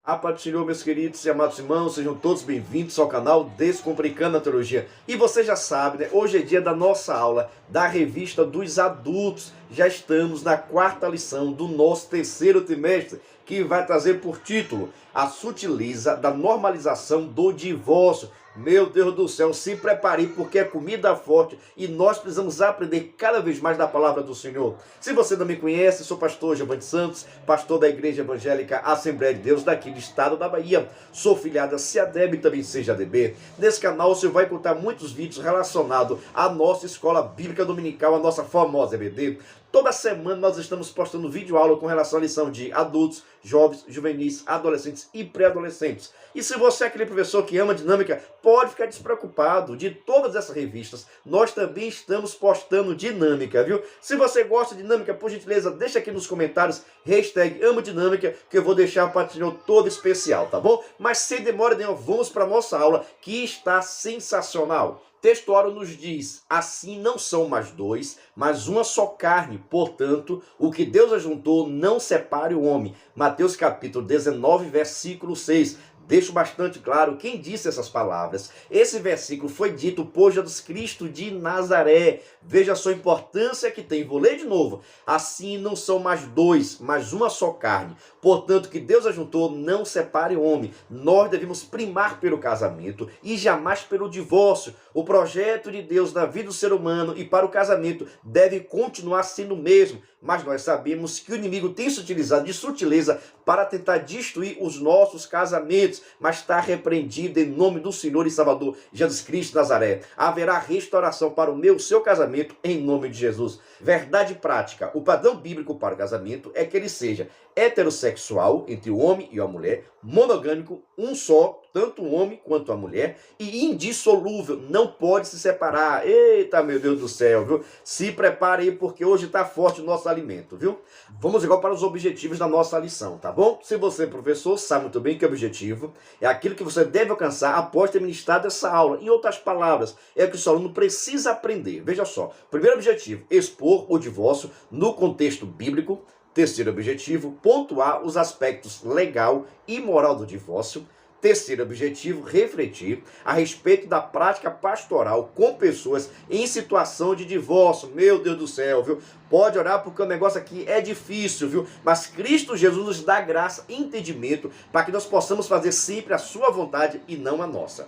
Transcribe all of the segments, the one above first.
A paz do Senhor, meus queridos e amados irmãos, sejam todos bem-vindos ao canal Descomplicando a Teologia. E você já sabe, né? Hoje é dia da nossa aula da revista dos adultos. Já estamos na quarta lição do nosso terceiro trimestre, que vai trazer por título A Sutileza da Normalização do Divórcio. Meu Deus do céu, se prepare porque é comida forte e nós precisamos aprender cada vez mais da palavra do Senhor. Se você não me conhece, sou pastor Giovanni Santos, pastor da Igreja Evangélica Assembleia de Deus daqui do estado da Bahia. Sou filiado a CADEB e também CJDB. Nesse canal você vai encontrar muitos vídeos relacionados à nossa escola bíblica dominical, a nossa famosa EBD. Toda semana nós estamos postando vídeo aula com relação à lição de adultos, jovens, juvenis, adolescentes e pré-adolescentes. E se você é aquele professor que ama dinâmica, pode ficar despreocupado. De todas essas revistas, nós também estamos postando dinâmica, viu? Se você gosta de dinâmica, por gentileza, deixa aqui nos comentários, #amo dinâmica, que eu vou deixar para o Senhor todo especial, tá bom? Mas sem demora nenhuma, vamos para a nossa aula, que está sensacional. Textuário nos diz, assim não são mais dois, mas uma só carne. Portanto, o que Deus ajuntou, não separe o homem. Mateus capítulo 19, versículo 6. Deixo bastante claro quem disse essas palavras. Esse versículo foi dito por Jesus Cristo de Nazaré. Veja a sua importância que tem. Vou ler de novo. Assim não são mais dois, mas uma só carne. Portanto, que Deus ajuntou, não separe o homem. Nós devemos primar pelo casamento e jamais pelo divórcio. O projeto de Deus na vida do ser humano e para o casamento deve continuar sendo o mesmo. Mas nós sabemos que o inimigo tem se utilizado de sutileza para tentar destruir os nossos casamentos. Mas está repreendido em nome do Senhor e Salvador Jesus Cristo de Nazaré. Haverá restauração para o seu casamento em nome de Jesus. Verdade prática. O padrão bíblico para o casamento é que ele seja heterossexual, entre o homem e a mulher, monogâmico, um só, tanto o homem quanto a mulher, e indissolúvel, não pode se separar. Eita, meu Deus do céu, viu? Se prepare aí, porque hoje está forte o nosso alimento, viu? Vamos agora para os objetivos da nossa lição, tá bom? Se você é professor, sabe muito bem que o objetivo é aquilo que você deve alcançar após ter ministrado essa aula. Em outras palavras, é o que o seu aluno precisa aprender. Veja só, primeiro objetivo, expor o divórcio no contexto bíblico. Terceiro objetivo, pontuar os aspectos legal e moral do divórcio. Terceiro objetivo, refletir a respeito da prática pastoral com pessoas em situação de divórcio. Meu Deus do céu, viu? Pode orar porque o negócio aqui é difícil, viu? Mas Cristo Jesus nos dá graça e entendimento para que nós possamos fazer sempre a sua vontade e não a nossa.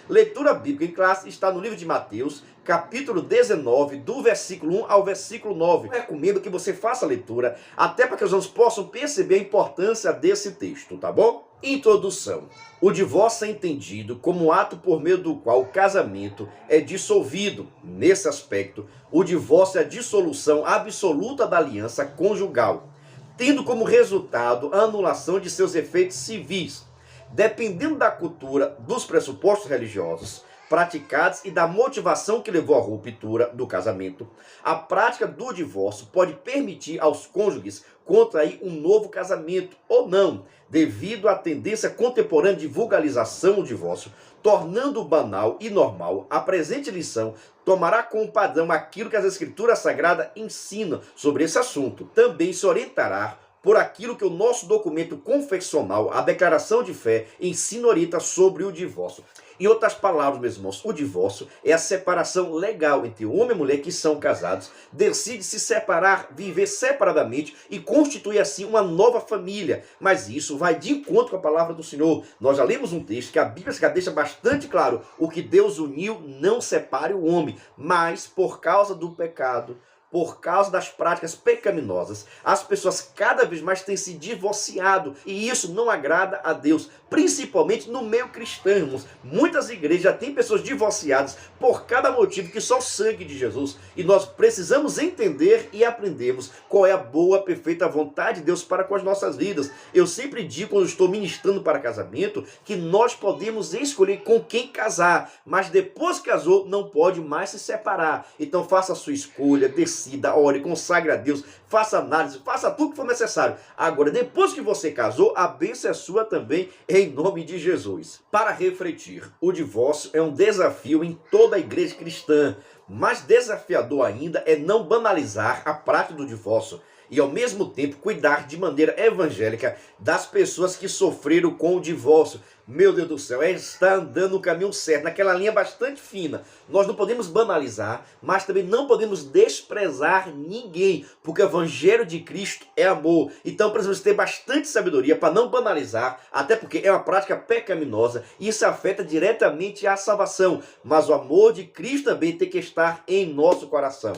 Leitura bíblica em classe está no livro de Mateus, capítulo 19, do versículo 1 ao versículo 9. Eu recomendo que você faça a leitura, até para que os alunos possam perceber a importância desse texto, tá bom? Introdução. O divórcio é entendido como um ato por meio do qual o casamento é dissolvido. Nesse aspecto, o divórcio é a dissolução absoluta da aliança conjugal, tendo como resultado a anulação de seus efeitos civis. Dependendo da cultura, dos pressupostos religiosos praticados e da motivação que levou à ruptura do casamento, a prática do divórcio pode permitir aos cônjuges contrair um novo casamento ou não, devido à tendência contemporânea de vulgarização do divórcio, tornando banal e normal. A presente lição tomará como padrão aquilo que as Escrituras Sagradas ensinam sobre esse assunto. Também se orientará por aquilo que o nosso documento confessional, a declaração de fé, ensina orienta sobre o divórcio. Em outras palavras, meus irmãos, o divórcio é a separação legal entre o homem e a mulher que são casados, decide se separar, viver separadamente e constituir assim uma nova família. Mas isso vai de encontro com a palavra do Senhor. Nós já lemos um texto que a Bíblia deixa bastante claro: o que Deus uniu, não separe o homem. Mas por causa do pecado, por causa das práticas pecaminosas, as pessoas cada vez mais têm se divorciado e isso não agrada a Deus, principalmente no meio cristão, irmãos. Muitas igrejas já têm pessoas divorciadas por cada motivo que só o sangue de Jesus, e nós precisamos entender e aprendermos qual é a boa, perfeita vontade de Deus para com as nossas vidas. Eu sempre digo, quando estou ministrando para casamento, que nós podemos escolher com quem casar, mas depois que casou não pode mais se separar. Então faça a sua escolha, decida, ore, consagre a Deus, faça análise, faça tudo que for necessário. Agora, depois que você casou, a bênção é sua também, em nome de Jesus. Para refletir, o divórcio é um desafio em toda a igreja cristã. Mais desafiador ainda é não banalizar a prática do divórcio e ao mesmo tempo cuidar de maneira evangélica das pessoas que sofreram com o divórcio. Meu Deus do céu, está andando no caminho certo, naquela linha bastante fina. Nós não podemos banalizar, mas também não podemos desprezar ninguém, porque o evangelho de Cristo é amor. Então precisamos ter bastante sabedoria para não banalizar, até porque é uma prática pecaminosa e isso afeta diretamente a salvação. Mas o amor de Cristo também tem que estar em nosso coração.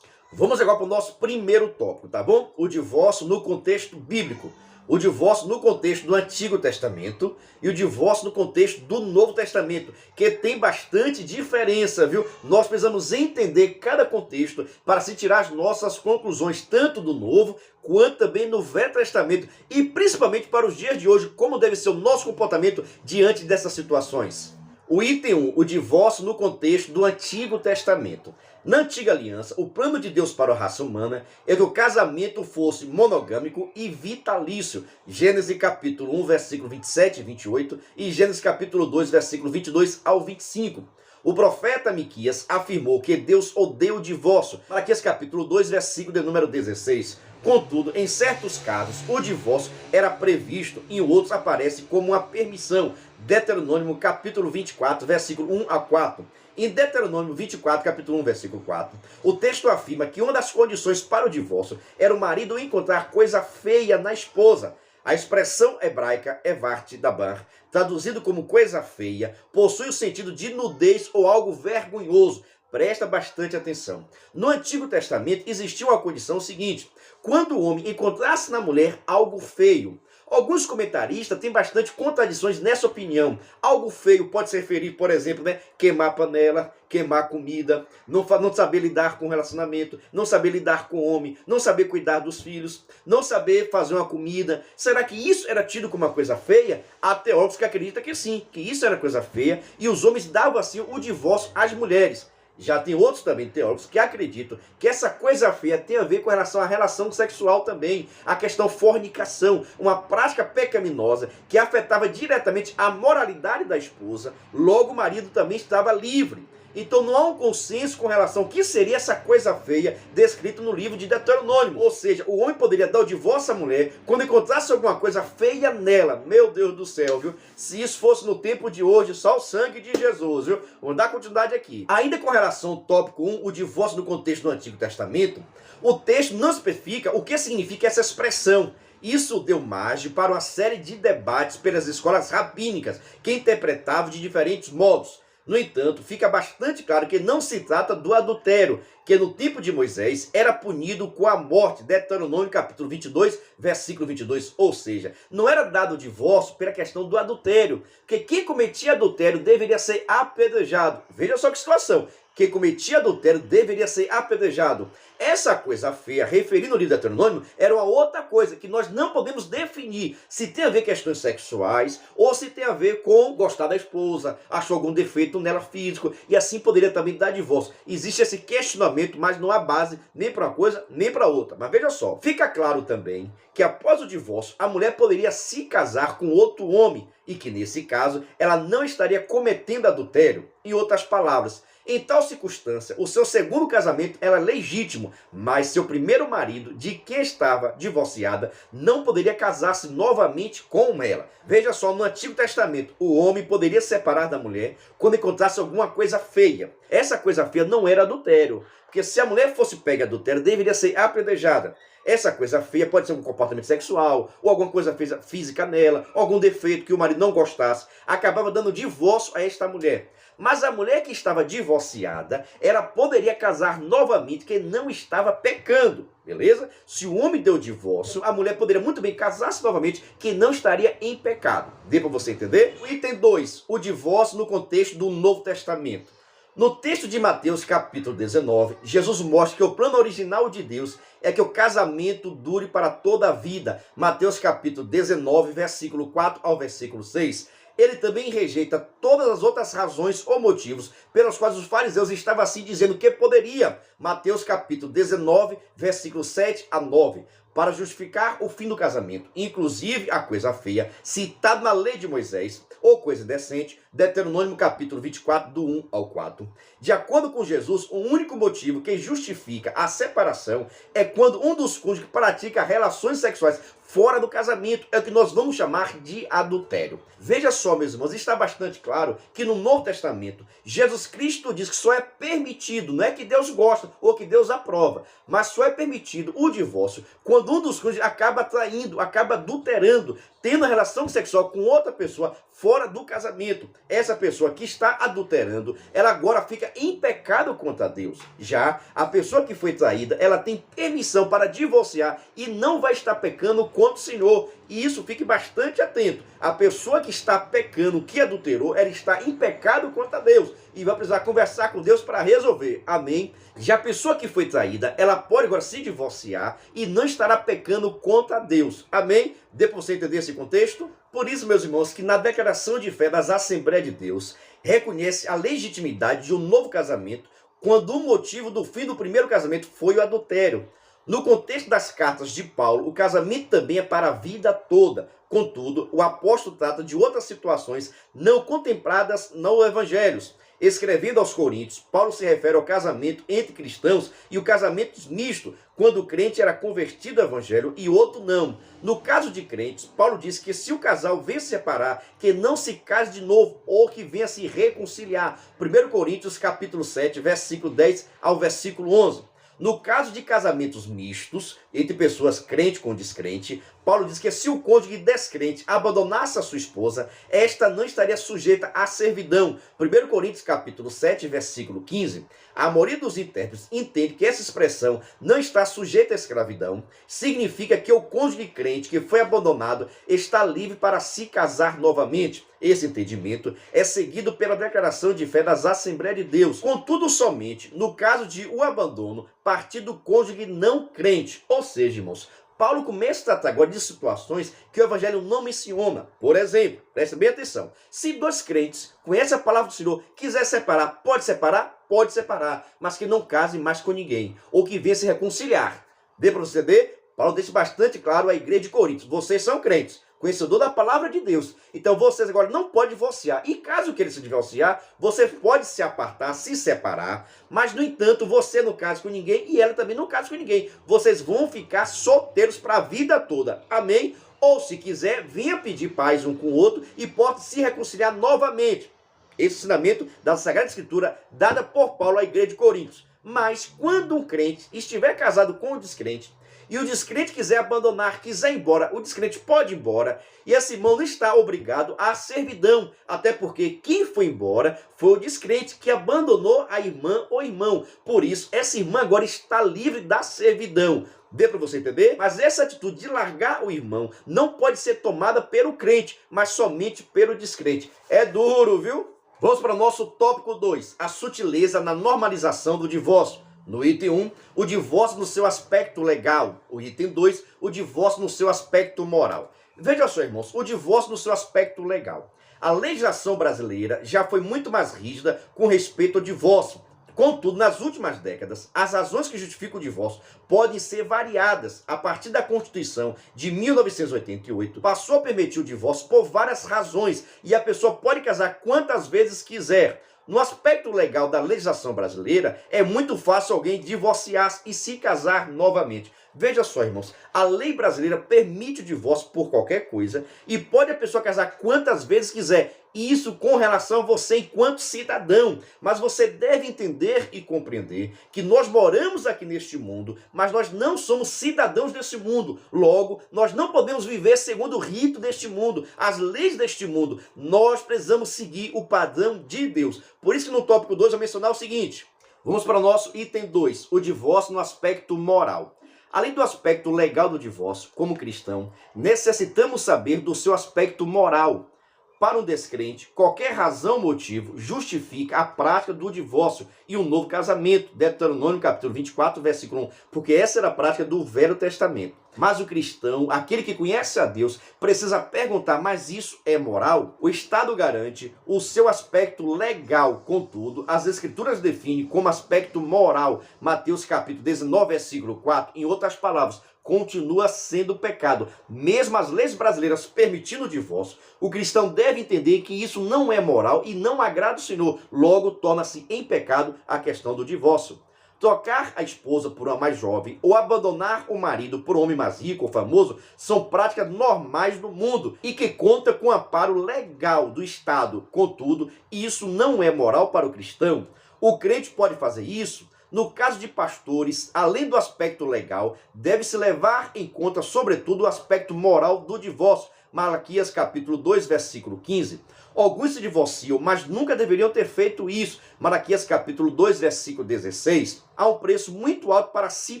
Vamos agora para o nosso primeiro tópico, tá bom? O divórcio no contexto bíblico. O divórcio no contexto do Antigo Testamento e o divórcio no contexto do Novo Testamento, que tem bastante diferença, viu? Nós precisamos entender cada contexto para se tirar as nossas conclusões, tanto do Novo quanto também no Velho Testamento, e principalmente para os dias de hoje, como deve ser o nosso comportamento diante dessas situações. O item 1, o divórcio no contexto do Antigo Testamento. Na Antiga Aliança, o plano de Deus para a raça humana é que o casamento fosse monogâmico e vitalício. Gênesis capítulo 1, versículo 27 e 28 e Gênesis capítulo 2, versículo 22 ao 25. O profeta Miquias afirmou que Deus odeia o divórcio. Malaquias capítulo 2, versículo de número 16. Contudo, em certos casos, o divórcio era previsto e em outros aparece como uma permissão. Deuteronômio capítulo 24, versículo 1 a 4. Em Deuteronômio 24, capítulo 1, versículo 4, o texto afirma que uma das condições para o divórcio era o marido encontrar coisa feia na esposa. A expressão hebraica evart dabar, traduzido como coisa feia, possui o sentido de nudez ou algo vergonhoso. Presta bastante atenção. No Antigo Testamento existia uma condição seguinte: quando o homem encontrasse na mulher algo feio. Alguns comentaristas têm bastante contradições nessa opinião. Algo feio pode se referir, por exemplo, queimar a panela, queimar a comida, não saber lidar com o relacionamento, não saber lidar com o homem, não saber cuidar dos filhos, não saber fazer uma comida. Será que isso era tido como uma coisa feia? Há teólogos que acreditam que sim, que isso era coisa feia e os homens davam assim o divórcio às mulheres. Já tem outros também teólogos que acreditam que essa coisa feia tem a ver com relação à relação sexual também, a questão fornicação, uma prática pecaminosa que afetava diretamente a moralidade da esposa, logo o marido também estava livre. Então não há um consenso com relação ao que seria essa coisa feia descrito no livro de Deuteronômio. Ou seja, o homem poderia dar o divórcio à mulher quando encontrasse alguma coisa feia nela. Meu Deus do céu, viu? Se isso fosse no tempo de hoje, só o sangue de Jesus, viu? Vamos dar continuidade aqui. Ainda com relação ao tópico 1, o divórcio no contexto do Antigo Testamento, o texto não especifica o que significa essa expressão. Isso deu margem para uma série de debates pelas escolas rabínicas, que interpretavam de diferentes modos. No entanto, fica bastante claro que não se trata do adultério, que no tempo de Moisés era punido com a morte. Deuteronômio capítulo 22, versículo 22. Ou seja, não era dado o divórcio pela questão do adultério, porque quem cometia adultério deveria ser apedrejado. Veja só que situação. Quem cometia adultério deveria ser apedrejado. Essa coisa feia, referindo no livro de Deuteronômio, era uma outra coisa que nós não podemos definir se tem a ver com questões sexuais ou se tem a ver com gostar da esposa, achou algum defeito nela físico e assim poderia também dar divórcio. Existe esse questionamento, mas não há base nem para uma coisa nem para outra. Mas veja só, fica claro também que após o divórcio a mulher poderia se casar com outro homem e que nesse caso ela não estaria cometendo adultério. Em outras palavras, em tal circunstância, o seu segundo casamento era legítimo, mas seu primeiro marido, de quem estava divorciada, não poderia casar-se novamente com ela. Veja só, no Antigo Testamento, o homem poderia se separar da mulher quando encontrasse alguma coisa feia. Essa coisa feia não era adultério, porque se a mulher fosse pega adultério, deveria ser apedrejada. Essa coisa feia pode ser um comportamento sexual, ou alguma coisa física nela, algum defeito que o marido não gostasse, acabava dando divórcio a esta mulher. Mas a mulher que estava divorciada, ela poderia casar novamente, que não estava pecando, beleza? Se o homem deu divórcio, a mulher poderia muito bem casar-se novamente, que não estaria em pecado. Deu para você entender? O item 2, o divórcio no contexto do Novo Testamento. No texto de Mateus capítulo 19, Jesus mostra que o plano original de Deus é que o casamento dure para toda a vida. Mateus capítulo 19, versículo 4 ao versículo 6. Ele também rejeita todas as outras razões ou motivos pelos quais os fariseus estavam assim dizendo que poderia. Mateus capítulo 19, versículo 7 a 9. Para justificar o fim do casamento, inclusive a coisa feia, citada na lei de Moisés, ou coisa indecente, Deuteronômio capítulo 24, do 1 ao 4. De acordo com Jesus, o único motivo que justifica a separação é quando um dos cônjuges pratica relações sexuais fora do casamento, é o que nós vamos chamar de adultério. Veja só, meus irmãos, está bastante claro que no Novo Testamento, Jesus Cristo diz que só é permitido, não é que Deus gosta ou que Deus aprova, mas só é permitido o divórcio quando um dos cônjuges acaba traindo, acaba adulterando, tendo relação sexual com outra pessoa fora do casamento. Essa pessoa que está adulterando, ela agora fica em pecado contra Deus. Já a pessoa que foi traída, ela tem permissão para divorciar e não vai estar pecando contra o Senhor. E isso, fique bastante atento. A pessoa que está pecando, que adulterou, ela está em pecado contra Deus e vai precisar conversar com Deus para resolver. Amém? Já a pessoa que foi traída, ela pode agora se divorciar e não estará pecando contra Deus. Amém? Dê para você entender esse contexto? Por isso, meus irmãos, que na declaração de fé das Assembleias de Deus, reconhece a legitimidade de um novo casamento quando o motivo do fim do primeiro casamento foi o adultério. No contexto das cartas de Paulo, o casamento também é para a vida toda. Contudo, o apóstolo trata de outras situações não contempladas no Evangelho. Escrevendo aos Coríntios, Paulo se refere ao casamento entre cristãos e o casamento misto, quando o crente era convertido ao Evangelho e outro não. No caso de crentes, Paulo diz que se o casal vem se separar, que não se case de novo ou que venha se reconciliar. 1 Coríntios capítulo 7, versículo 10 ao versículo 11. No caso de casamentos mistos, entre pessoas crente com descrente, Paulo diz que se o cônjuge descrente abandonasse a sua esposa, esta não estaria sujeita à servidão. 1 Coríntios capítulo 7, versículo 15. A maioria dos intérpretes entende que essa expressão não está sujeita à escravidão, significa que o cônjuge crente que foi abandonado está livre para se casar novamente. Esse entendimento é seguido pela declaração de fé das Assembleias de Deus. Contudo, somente no caso de o abandono partir do cônjuge não crente. Ou seja, irmãos, Paulo começa a tratar agora de situações que o Evangelho não menciona. Por exemplo, presta bem atenção. Se dois crentes conhecem a palavra do Senhor, quiser separar, pode separar? Pode separar, mas que não casem mais com ninguém, ou que venham se reconciliar. Dê para você ver? Paulo deixa bastante claro à igreja de Coríntios. Vocês são crentes, conhecedor da palavra de Deus. Então vocês agora não podem divorciar. E caso queira se divorciar, você pode se apartar, se separar. Mas, no entanto, você não casa com ninguém e ela também não casa com ninguém. Vocês vão ficar solteiros para a vida toda. Amém? Ou, se quiser, venha pedir paz um com o outro e pode se reconciliar novamente. Esse ensinamento da Sagrada Escritura dada por Paulo à igreja de Coríntios. Mas quando um crente estiver casado com um descrente, e o descrente quiser abandonar, quiser ir embora, o descrente pode ir embora, e esse irmão não está obrigado à servidão, até porque quem foi embora foi o descrente que abandonou a irmã ou irmão. Por isso, essa irmã agora está livre da servidão. Deu para você entender? Mas essa atitude de largar o irmão não pode ser tomada pelo crente, mas somente pelo descrente. É duro, viu? Vamos para o nosso tópico 2, a sutileza na normalização do divórcio. No item 1, o divórcio no seu aspecto legal. O item 2, o divórcio no seu aspecto moral. Veja só, irmãos, o divórcio no seu aspecto legal. A legislação brasileira já foi muito mais rígida com respeito ao divórcio. Contudo, nas últimas décadas, as razões que justificam o divórcio podem ser variadas. A partir da Constituição de 1988, passou a permitir o divórcio por várias razões e a pessoa pode casar quantas vezes quiser. No aspecto legal da legislação brasileira, é muito fácil alguém divorciar e se casar novamente. Veja só, irmãos, a lei brasileira permite o divórcio por qualquer coisa e pode a pessoa casar quantas vezes quiser. Isso com relação a você enquanto cidadão. Mas você deve entender e compreender que nós moramos aqui neste mundo, mas nós não somos cidadãos desse mundo. Logo, nós não podemos viver segundo o rito deste mundo, as leis deste mundo. Nós precisamos seguir o padrão de Deus. Por isso que no tópico 2 eu mencionar o seguinte. Vamos para o nosso item 2, o divórcio no aspecto moral. Além do aspecto legal do divórcio, como cristão, necessitamos saber do seu aspecto moral. Para um descrente, qualquer razão ou motivo justifica a prática do divórcio e um novo casamento. Deuteronômio capítulo 24, versículo 1. Porque essa era a prática do Velho Testamento. Mas o cristão, aquele que conhece a Deus, precisa perguntar, mas isso é moral? O Estado garante o seu aspecto legal, contudo, as Escrituras definem como aspecto moral. Mateus capítulo 19, versículo 4, em outras palavras, continua sendo pecado. Mesmo as leis brasileiras permitindo o divórcio, o cristão deve entender que isso não é moral e não agrada o Senhor. Logo, torna-se em pecado a questão do divórcio. trocar a esposa por uma mais jovem ou abandonar o marido por um homem mais rico ou famoso são práticas normais no mundo e que conta com amparo legal do Estado. Contudo, isso não é moral para o cristão. O crente pode fazer isso? No caso de pastores, além do aspecto legal, deve-se levar em conta, sobretudo, o aspecto moral do divórcio. Malaquias capítulo 2, versículo 15. Alguns se divorciam, mas nunca deveriam ter feito isso. Malaquias capítulo 2, versículo 16. Há um preço muito alto para se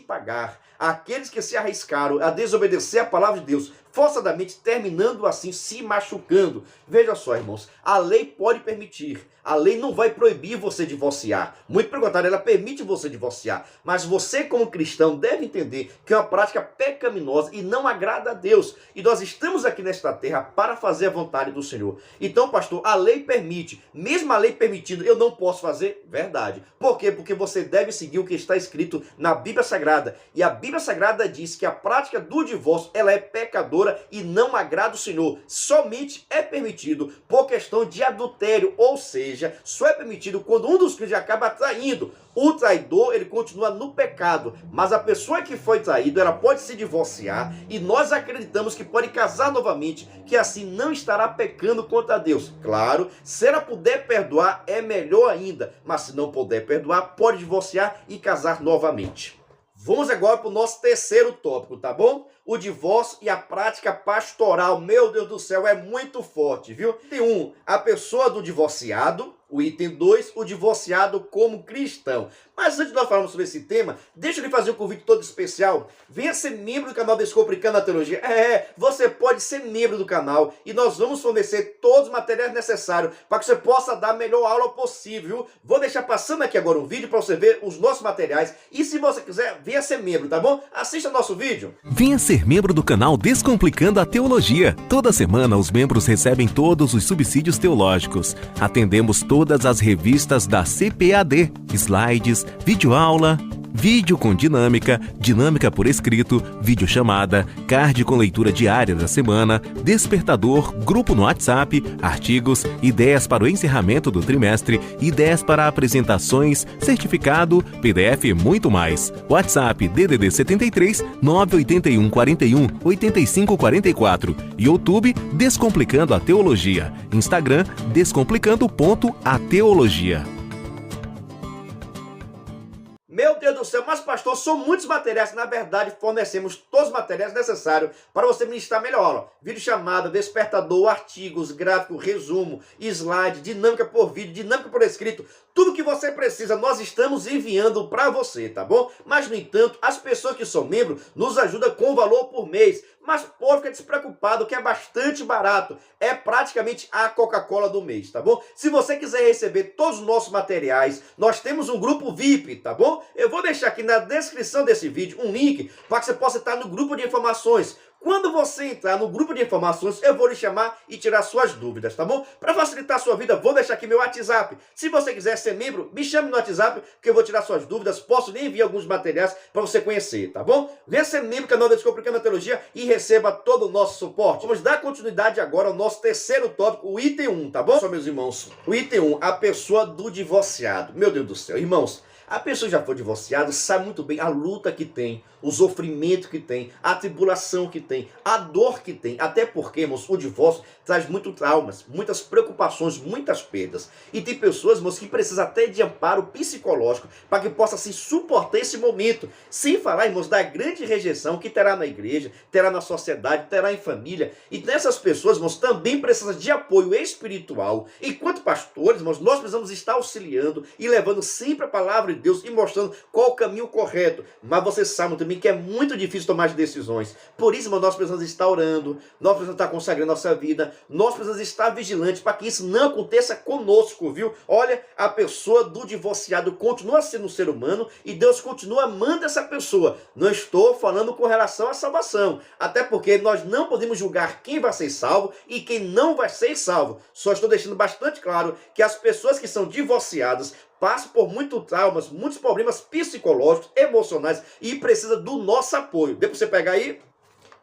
pagar. Aqueles que se arriscaram a desobedecer a palavra de Deus, forçadamente terminando assim se machucando. Veja só, irmãos, a lei pode permitir. A lei não vai proibir você divorciar. Muito pelo contrário, ela permite você divorciar. Mas você, como cristão, deve entender que é uma prática pecaminosa e não agrada a Deus. E nós estamos aqui nesta terra para fazer a vontade do Senhor. Então, pastor, a lei permite. Mesmo a lei permitindo, eu não posso fazer? Verdade. Por quê? Porque você deve seguir o que está escrito na Bíblia Sagrada. E a Bíblia Sagrada diz que a prática do divórcio, ela é pecadora e não agrada o Senhor. Somente é permitido por questão de adultério, ou seja, só é permitido quando um dos crentes acaba traindo. O traidor, ele continua no pecado, mas a pessoa que foi traída, ela pode se divorciar e nós acreditamos que pode casar novamente, que assim não estará pecando contra Deus. Claro, se ela puder perdoar, é melhor ainda, mas se não puder perdoar, pode divorciar e casar novamente. Vamos agora para o nosso terceiro tópico, tá bom? O divórcio e a prática pastoral. Meu Deus do céu, é muito forte, viu? Item 1, a pessoa do divorciado. O item 2, o divorciado como cristão. Mas antes de nós falarmos sobre esse tema, deixa eu lhe fazer um convite todo especial. Venha ser membro do canal Descomplicando a Teologia. Você pode ser membro do canal e nós vamos fornecer todos os materiais necessários para que você possa dar a melhor aula possível. Vou deixar passando aqui agora um vídeo para você ver os nossos materiais. E se você quiser, venha ser membro, tá bom? Assista nosso vídeo. Venha ser membro do canal Descomplicando a Teologia. Toda semana os membros recebem todos os subsídios teológicos. Atendemos todas as revistas da CPAD, slides, videoaula, vídeo com dinâmica, dinâmica por escrito, videochamada, card com leitura diária da semana, despertador, grupo no WhatsApp, artigos, ideias para o encerramento do trimestre, ideias para apresentações, certificado, PDF e muito mais. WhatsApp DDD 73 981 41 85 44. YouTube Descomplicando a Teologia. Instagram descomplicando.ateologia. Meu Deus do céu, mas pastor, são muitos materiais que na verdade fornecemos todos os materiais necessários para você ministrar melhor aula. Vídeo chamada, despertador, artigos, gráfico, resumo, slide, dinâmica por vídeo, dinâmica por escrito. Tudo que você precisa nós estamos enviando para você, tá bom? Mas no entanto, as pessoas que são membros nos ajudam com valor por mês. Mas pode ficar despreocupado que é bastante barato. É praticamente a Coca-Cola do mês, tá bom? Se você quiser receber todos os nossos materiais, nós temos um grupo VIP, tá bom? Eu vou deixar aqui na descrição desse vídeo um link para que você possa estar no grupo de informações. Quando você entrar no grupo de informações, eu vou lhe chamar e tirar suas dúvidas, tá bom? Para facilitar a sua vida, vou deixar aqui meu WhatsApp. Se você quiser ser membro, me chame no WhatsApp, que eu vou tirar suas dúvidas. Posso lhe enviar alguns materiais para você conhecer, tá bom? Venha ser membro do canal Descomplicando a Teologia e receba todo o nosso suporte. Vamos dar continuidade agora ao nosso terceiro tópico, o item 1, tá bom? Só, meus irmãos, o item 1, a pessoa do divorciado. Meu Deus do céu, irmãos. A pessoa que já foi divorciada sabe muito bem a luta que tem, o sofrimento que tem, a tribulação que tem, a dor que tem. Até porque, irmãos, o divórcio traz muitos traumas, muitas preocupações, muitas perdas. E tem pessoas, irmãos, que precisam até de amparo psicológico para que possa assim, suportar esse momento. Sem falar, irmãos, da grande rejeição que terá na igreja, terá na sociedade, terá em família. E nessas pessoas, irmãos, também precisam de apoio espiritual. Enquanto pastores, irmãos, nós precisamos estar auxiliando e levando sempre a palavra de Deus e mostrando qual o caminho correto. Mas vocês sabem também que é muito difícil tomar as decisões. Por isso, irmão, nós precisamos estar orando, nós precisamos estar consagrando nossa vida, nós precisamos estar vigilantes para que isso não aconteça conosco, viu? Olha, a pessoa do divorciado continua sendo um ser humano e Deus continua amando essa pessoa. Não estou falando com relação à salvação, até porque nós não podemos julgar quem vai ser salvo e quem não vai ser salvo. Só estou deixando bastante claro que as pessoas que são divorciadas passa por muitos traumas, muitos problemas psicológicos, emocionais e precisa do nosso apoio. Deu para você pegar aí?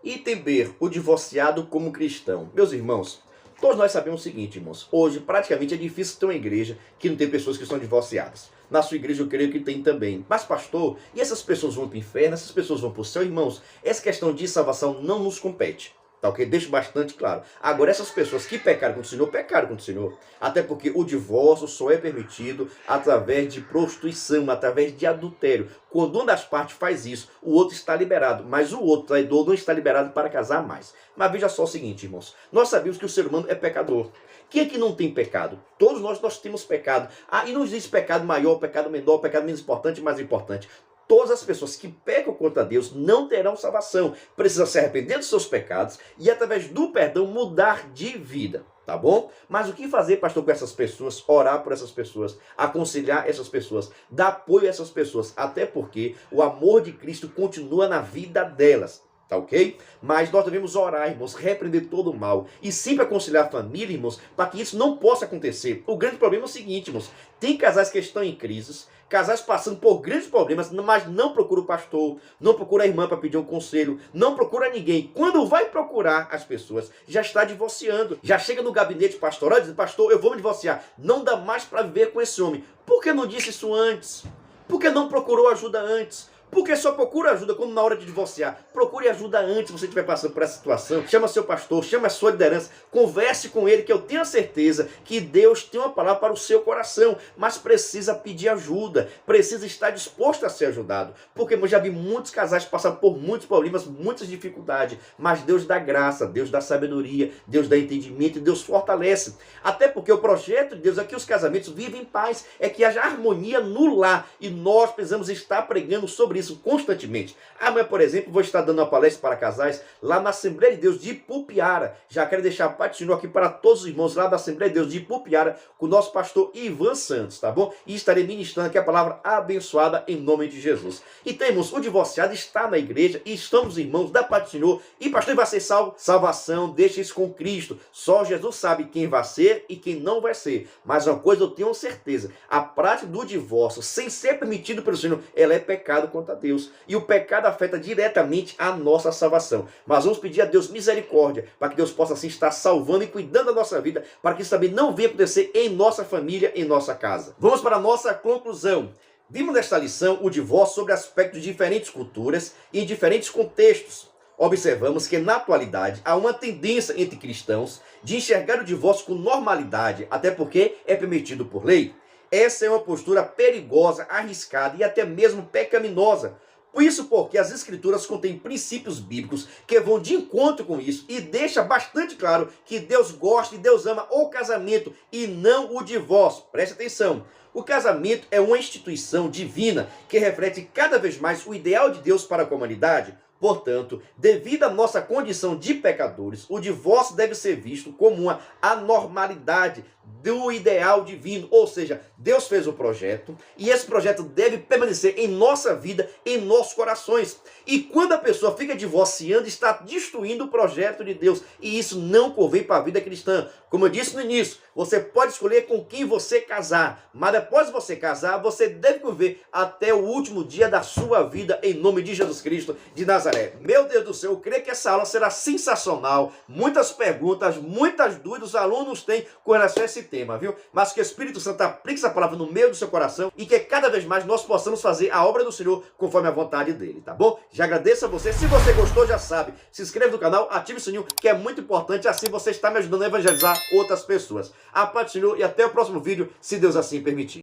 Item B, o divorciado como cristão. Meus irmãos, Todos nós sabemos o seguinte, irmãos. Hoje, praticamente, é difícil ter uma igreja que não tem pessoas que são divorciadas. Na sua igreja, eu creio que tem também. Mas, pastor, e essas pessoas vão para o inferno? Essas pessoas vão para o céu? Irmãos, essa questão de salvação não nos compete. Tá, ok? Deixo bastante claro. Agora, essas pessoas que pecaram contra o Senhor, pecaram contra o Senhor. Até porque o divórcio só é permitido através de prostituição, através de adultério. Quando uma das partes faz isso, o outro está liberado. Mas o outro traidor não está liberado para casar mais. Mas veja só o seguinte, irmãos. Nós sabemos que o ser humano é pecador. Quem é que não tem pecado? Todos nós temos pecado. E não existe pecado maior, pecado menor, pecado menos importante, mais importante. Todas as pessoas que pecam contra Deus não terão salvação. Precisam se arrepender dos seus pecados e, através do perdão, mudar de vida. Tá bom? Mas o que fazer, pastor, com essas pessoas? Orar por essas pessoas, aconselhar essas pessoas, dar apoio a essas pessoas. Até porque o amor de Cristo continua na vida delas. Tá ok? Mas nós devemos orar, irmãos, repreender todo o mal e sempre aconselhar a família, irmãos, para que isso não possa acontecer. O grande problema é o seguinte, irmãos, tem casais que estão em crises, casais passando por grandes problemas, mas não procura o pastor, não procura a irmã para pedir um conselho, não procura ninguém. Quando vai procurar as pessoas, já está divorciando, já chega no gabinete pastoral e diz, pastor, eu vou me divorciar, não dá mais para viver com esse homem. Por que não disse isso antes? Por que não procurou ajuda antes? Porque só procura ajuda quando na hora de divorciar. Procure ajuda antes, se você estiver passando por essa situação. Chama seu pastor, chama a sua liderança, converse com ele, que eu tenho a certeza que Deus tem uma palavra para o seu coração. Mas precisa pedir ajuda, precisa estar disposto a ser ajudado. Porque eu já vi muitos casais passar por muitos problemas, muitas dificuldades. Mas Deus dá graça, Deus dá sabedoria, Deus dá entendimento e Deus fortalece. Até porque o projeto de Deus é que os casamentos vivem em paz, é que haja harmonia no lar. E nós precisamos estar pregando sobre isso constantemente. Amanhã, por exemplo, vou estar dando uma palestra para casais lá na Assembleia de Deus de Ipupiara. Já quero deixar a paz do Senhor aqui para todos os irmãos lá da Assembleia de Deus de Ipupiara com o nosso pastor Ivan Santos, tá bom? E estarei ministrando aqui a palavra abençoada em nome de Jesus. E temos o divorciado está na igreja e estamos irmãos da paz do Senhor. E pastor, vai ser salvo? Salvação, deixa isso com Cristo. Só Jesus sabe quem vai ser e quem não vai ser. Mas uma coisa eu tenho certeza, a prática do divórcio, sem ser permitido pelo Senhor, ela é pecado contra Deus. E o pecado afeta diretamente a nossa salvação. Mas vamos pedir a Deus misericórdia, para que Deus possa assim estar salvando e cuidando da nossa vida, para que isso também não venha acontecer em nossa família, em nossa casa. Vamos para a nossa conclusão. Vimos nesta lição o divórcio sobre aspectos de diferentes culturas e em diferentes contextos. Observamos que na atualidade há uma tendência entre cristãos de enxergar o divórcio com normalidade, até porque é permitido por lei. Essa é uma postura perigosa, arriscada e até mesmo pecaminosa. Por isso, porque as escrituras contêm princípios bíblicos que vão de encontro com isso e deixa bastante claro que Deus gosta e Deus ama o casamento e não o divórcio. Preste atenção. O casamento é uma instituição divina que reflete cada vez mais o ideal de Deus para a comunidade. Portanto, devido à nossa condição de pecadores, o divórcio deve ser visto como uma anormalidade do ideal divino. Ou seja, Deus fez o projeto e esse projeto deve permanecer em nossa vida, em nossos corações. E quando a pessoa fica divorciando, está destruindo o projeto de Deus. E isso não convém para a vida cristã. Como eu disse no início, você pode escolher com quem você casar, mas depois de você casar, você deve conviver até o último dia da sua vida, em nome de Jesus Cristo de Nazaré. Meu Deus do céu, eu creio que essa aula será sensacional. Muitas perguntas, muitas dúvidas os alunos têm com relação a esse tema, viu? Mas que o Espírito Santo aplique essa palavra no meio do seu coração e que cada vez mais nós possamos fazer a obra do Senhor conforme a vontade dele, tá bom? Já agradeço a você. Se você gostou, já sabe, se inscreve no canal, ative o sininho, que é muito importante, assim você está me ajudando a evangelizar outras pessoas. A paz do Senhor e até o próximo vídeo, se Deus assim permitir.